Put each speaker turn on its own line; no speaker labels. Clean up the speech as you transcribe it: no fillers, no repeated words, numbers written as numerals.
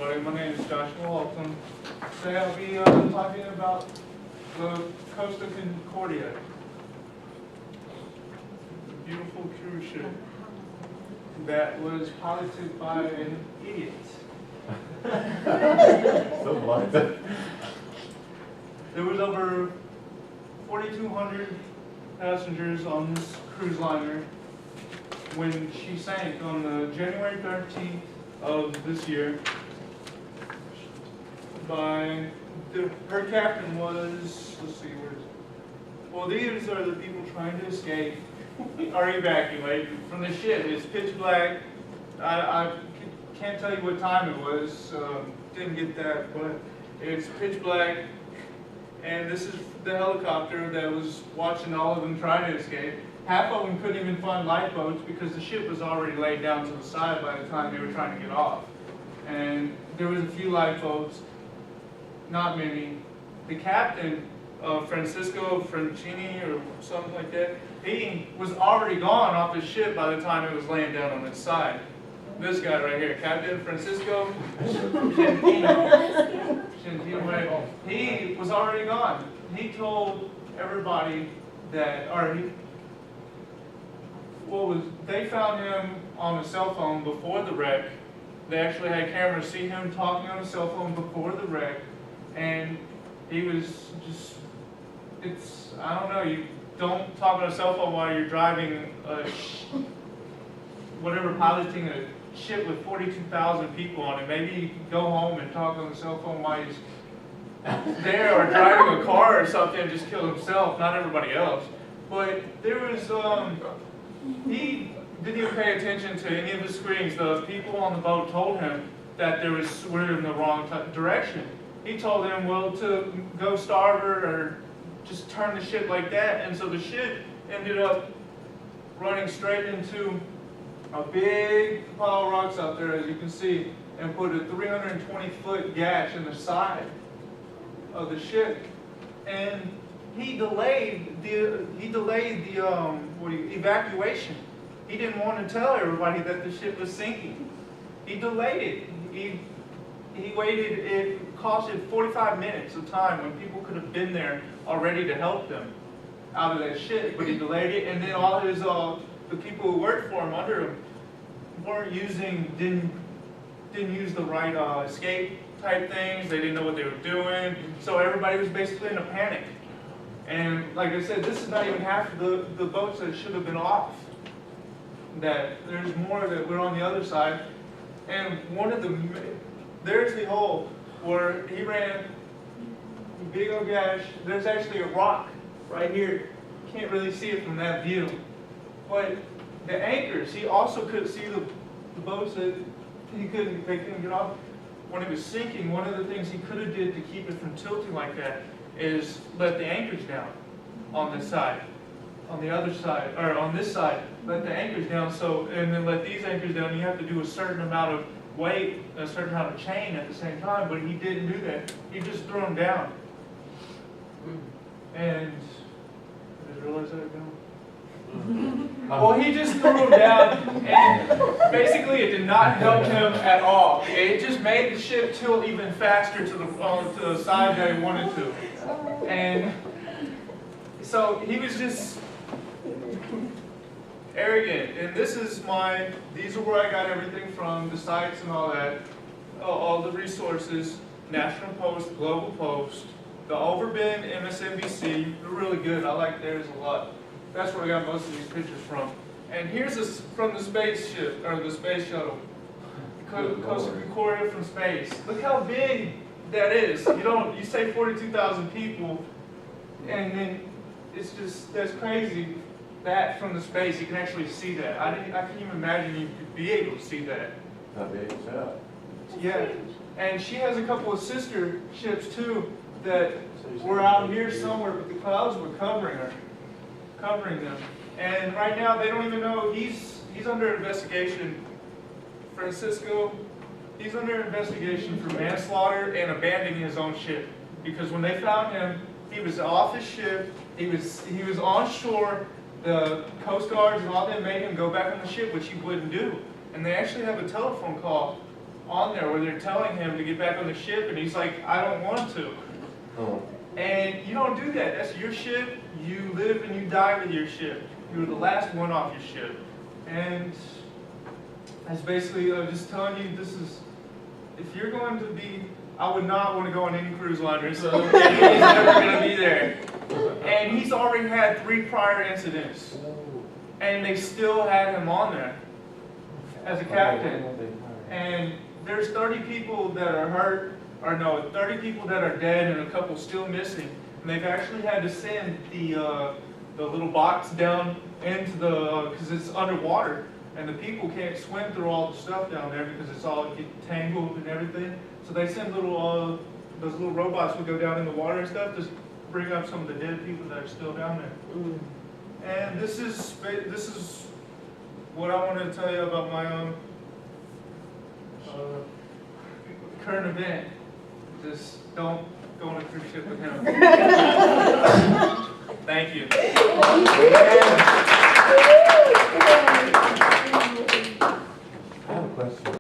everybody. My name is Joshua Haltom. Today I'll be talking about the Costa Concordia. A beautiful cruise ship that was piloted by an idiot.
So blind.
There was over 4,200 passengers on this cruise liner when she sank on the January 13th of this year. Her captain was, let's see, where is it? Well, these are the people trying to escape or evacuate from the ship. It's pitch black. I can't tell you what time it was. Didn't get that, but it's pitch black. And this is the helicopter that was watching all of them trying to escape. Half of them couldn't even find lifeboats because the ship was already laid down to the side by the time they were trying to get off. And there was a few lifeboats, not many. The captain, Francisco Francini or something like that, he was already gone off the ship by the time it was laying down on its side. This guy right here, Captain Francisco Francini, he was already gone. He told everybody that, they found him on a cell phone before the wreck. They actually had cameras see him talking on a cell phone before the wreck, and he was just, I don't know, you don't talk on a cell phone while you're driving piloting a ship with 42,000 people on it. Maybe you can go home and talk on the cell phone while he's there, or driving a car or something and just kill himself, not everybody else. But there was, he didn't even pay attention to any of the screens. The people on the boat told him that we're in the wrong direction. He told them, well, to go starboard or just turn the ship like that. And so the ship ended up running straight into a big pile of rocks out there, as you can see, and put a 320-foot gash in the side of the ship. And he delayed the evacuation. He didn't want to tell everybody that the ship was sinking. He delayed it. He waited. It costed 45 minutes of time when people could have been there already to help them out of that ship. But he delayed it, and then all his the people who worked for him under him didn't use the right escape type things. They didn't know what they were doing. So everybody was basically in a panic. And like I said, this is not even half of the boats that should have been off. That there's more that were on the other side. And there's the hole where he ran, big old gash. There's actually a rock right here. You can't really see it from that view. But the anchors, he also could see the boats that they couldn't get off. When it was sinking, one of the things he could have did to keep it from tilting like that is let the anchors down on this side. On the other side, or on this side, let the anchors down, and then let these anchors down. You have to do a certain amount of weight, a certain amount of chain at the same time, but he didn't do that. He just threw them down. And I just realized that well, he just threw them down, and basically it did not help him at all. It just made the ship tilt even faster to the side that he wanted to. And so he was just arrogant. And these are where I got everything from, the sites and all that, all the resources, National Post, Global Post, the Overbend, MSNBC. They're really good. I like theirs a lot. That's where I got most of these pictures from. And here's from the spaceship, or the space shuttle. Costa Concordia from space. Look how big that is. You say 42,000 people, and then that's crazy. That from the space, you can actually see that. I couldn't even imagine you could be able to see that.
Not big,
yeah. And she has a couple of sister ships too that were out here somewhere, but the clouds were covering them. And right now they don't even know he's under investigation. Francisco, he's under investigation for manslaughter and abandoning his own ship. Because when they found him, he was off his ship. He was on shore. The Coast Guards and all them made him go back on the ship, which he wouldn't do. And they actually have a telephone call on there where they're telling him to get back on the ship, and he's like, I don't want to.
Oh.
And you don't do that. That's your ship. You live and you die with your ship. You were the last one off your ship. And that's basically just telling you this is, if you're going to be, I would not want to go on any cruise liner, so he's never going to be there. And he's already had 3 prior incidents. And they still had him on there as a captain. And there's 30 people that are hurt, or no, 30 people that are dead and a couple still missing. And they've actually had to send the little box down into the, because it's underwater. And the people can't swim through all the stuff down there because it's all tangled and everything. So they send little, those little robots would go down in the water and stuff to bring up some of the dead people that are still down there. And this is what I wanted to tell you about my own current event. Just don't go on a cruise ship with him. Thank you.